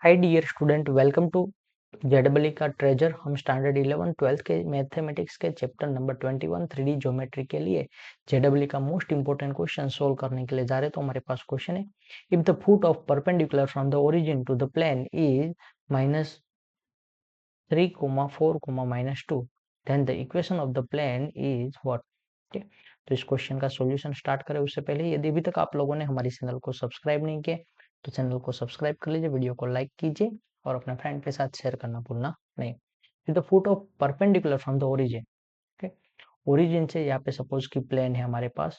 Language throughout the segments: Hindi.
Hi dear student, welcome to जेडबली का ट्रेजर। हम स्टैंडर्ड 11 12 के मैथमेटिक्स के चैप्टर नंबर 21 3D ज्योमेट्री के लिए जेडबली का मोस्ट इंपोर्टेंट क्वेश्चन सोल्व करने के लिए जा रहे। तो हमारे पास क्वेश्चन है, if the foot of perpendicular from the origin to the plane is -3, 4, -2, then the equation of the plane is what. तो इस क्वेश्चन का सॉल्यूशन स्टार्ट करें उससे पहले यदि अभी तक आप लोगों ने हमारी चैनल को सब्सक्राइब नहीं किया तो चैनल को सब्सक्राइब कर लीजिए, वीडियो को लाइक कीजिए और अपने फ्रेंड के साथ शेयर करना भूलना नहीं। The foot of perpendicular from the origin, okay. Origin से यहाँ पे सपोज की प्लेन है हमारे पास,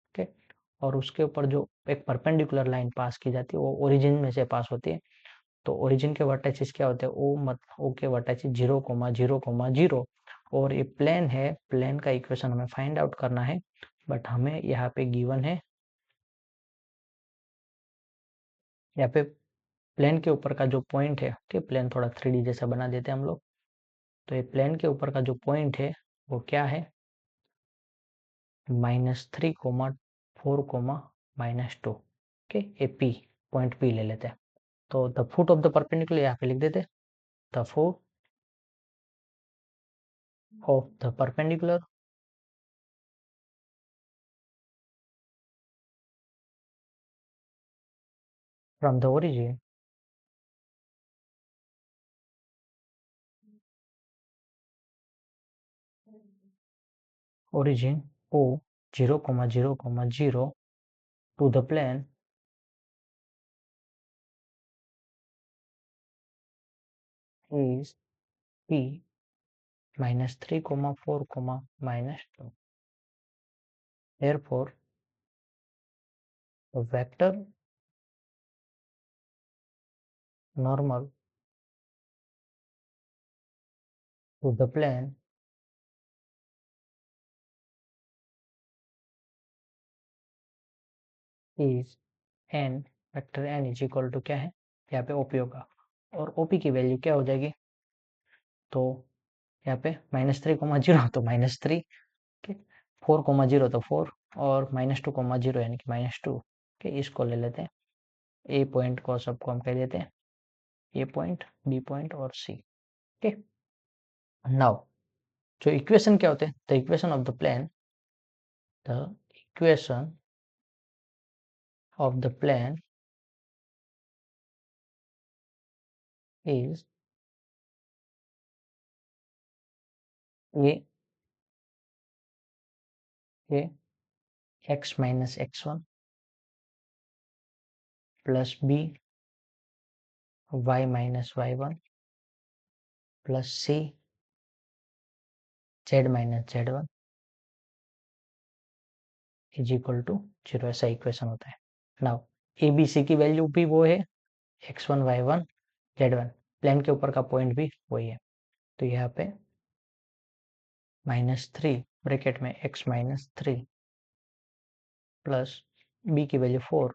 ओके, और उसके ऊपर जो एक परपेंडिकुलर लाइन पास की जाती है वो ओरिजिन में से पास होती है। तो ओरिजिन के वर्टेक्सेस क्या होते हैं, ओ के वर्टेक्सेस 0,0,0 और ये प्लेन है। प्लेन का इक्वेशन हमें फाइंड आउट करना है, बट हमें यहाँ पे गिवन है, यहाँ पे प्लेन के ऊपर का जो पॉइंट है, ठीक, प्लेन थोड़ा 3D जैसा बना देते हैं हम लोग। तो ये प्लेन के ऊपर का जो पॉइंट है वो क्या है, -3, 4, -2, ओके। ये पी पॉइंट पी ले लेते हैं। तो the foot of the perpendicular यहाँ पे लिख देते हैं, the foot of the perpendicular from the origin O 0,0,0 to the plane is P -3, 4, -2. Therefore, the vector normal to the plane is n, vector n is equal to क्या है, यहाँ पे ओपी होगा और ओपी की वैल्यू क्या हो जाएगी, तो यहाँ पे -3,0 तो -3, 4,0 तो 4 और -2,0 यानी कि -2 के इसको ले लेते हैं। ए पॉइंट को सबको हम कह देते हैं ए पॉइंट, बी पॉइंट और सी, ओके। नाउ जो इक्वेशन क्या होते हैं, the equation of the plane, the equation of the plane is a a x - x1 plus b y - y1 plus c z - z1 is equal to 0, ऐसा इक्वेशन होता है। नाउ ए बी सी की वैल्यू भी वो है, x1 y1 z1, प्लेन के ऊपर का पॉइंट भी वही है। तो यहाँ पे -3 ब्रैकेट में x -3 प्लस बी की वैल्यू 4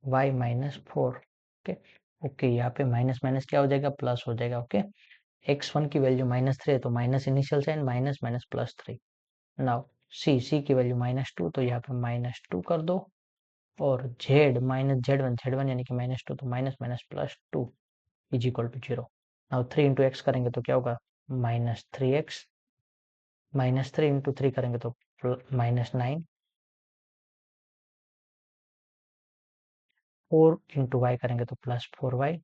y -4, ओके। ओके, यहाँ पे माइनस माइनस क्या हो जाएगा, प्लस हो जाएगा, ओके। x1 की वैल्यू -3 है तो minus initial sign, minus minus +3। Now C की वैल्यू -2 तो यहाँ पे -2 कर दो और z -z1 यानी कि -2 तो minus minus +2 is equal to 0। Now 3 into x करेंगे तो क्या होगा, -3x, -3 इंटू 3 करेंगे तो -9, 4 इंटू वाई करेंगे तो +4y,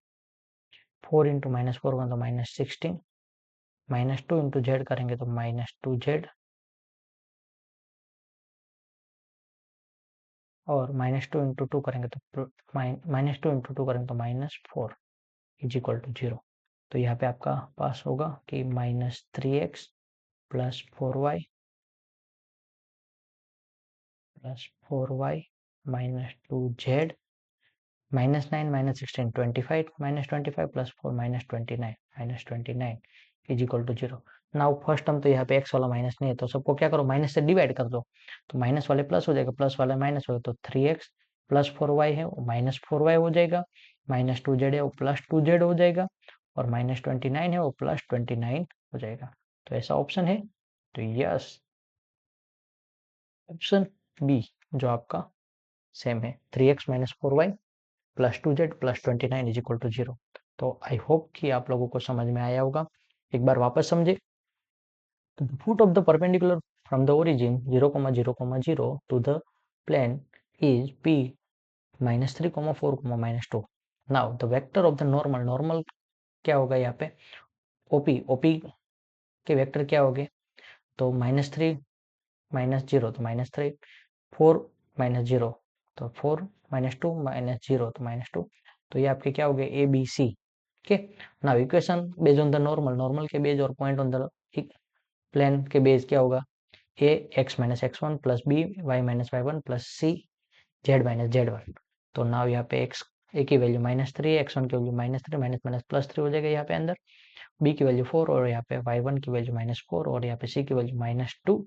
4 इंटू -4 करेंगे तो -16, -2 इंटू जेड करेंगे तो -2z और -2 इंटू 2 करेंगे तो -4 इज इक्वल टू 0। तो यहाँ पे आपका पास होगा कि -3x plus 4y -2z -9 -16 25 -25 plus 4 -29 is equal to 0। Now first term तो यहाँ पे x वाला माइनस नहीं है तो सबको क्या करो, माइनस से डिवाइड कर दो, तो माइनस वाले प्लस हो जाएगा, प्लस वाला माइनस होगा, तो 3x प्लस 4y है वो -4y हो जाएगा, -2z है वो +2z हो जाएगा और -29 है वो +29 हो जाएगा। तो ऐसा ऑप्शन है, तो यस, ऑप्शन बी जो आपका सेम है, 3x - 4y +2z +29 is equal to 0। तो आई होप कि आप लोगों को समझ में आया होगा। एक बार वापस समझे। तो the foot of the perpendicular from the origin 0,0,0 to the plane is p -3, 4, -2। Now the vector of the normal, normal क्या होगा यहाँ पे, OP, OP के वेक्टर क्या होंगे, तो -3 -0 तो -3, 4 -0 तो 4, -2 -0 तो -2। तो ये आपके क्या हो गए, ABC। Okay, now equation based on the normal, normal के बेस और पॉइंट ऑन द प्लेन के बेस क्या होगा, A x-x1 plus B y-y1 plus C z-z1। तो नाउ यहाँ पे x a की वैल्यू -3, x1 की वैल्यू -3, माइनस माइनस +3 हो जाएगा यहाँ पे अंदर, b की वैल्यू 4 और यहाँ पे y1 की वैल्यू -4 और यहाँ पे c की वैल्यू -2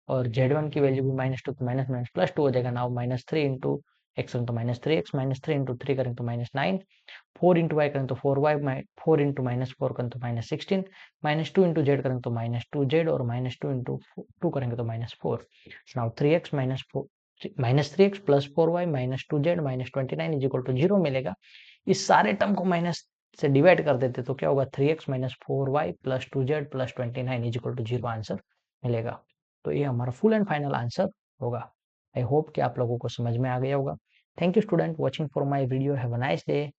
और z1 की वैल्यू भी -2 तो माइनस माइनस +2 हो जाएगा। नाउ -3 इंटू x1 तो -3x, -3 इंटू 3 करें तो -9, 4 इंटू y करें तो 4y, 4 इंटू -4 करें तो -16, -2 इंटू z करें तो -2z और -2 इंटू 2 करेंगे तो -4। Now 3x -3x plus 4y -2z -29 is equal to 0 मिलेगा। इस सारे टर्म को माइनस से डिवाइड कर देते तो क्या होगा, 3x - 4y plus 2z plus 29 is equal to 0 answer मिलेगा। तो ये हमारा फुल एंड फाइनल आंसर होगा। आई होप कि आप लोगों को समझ में आ गया होगा। Thank you student watching for my video. Have a nice day.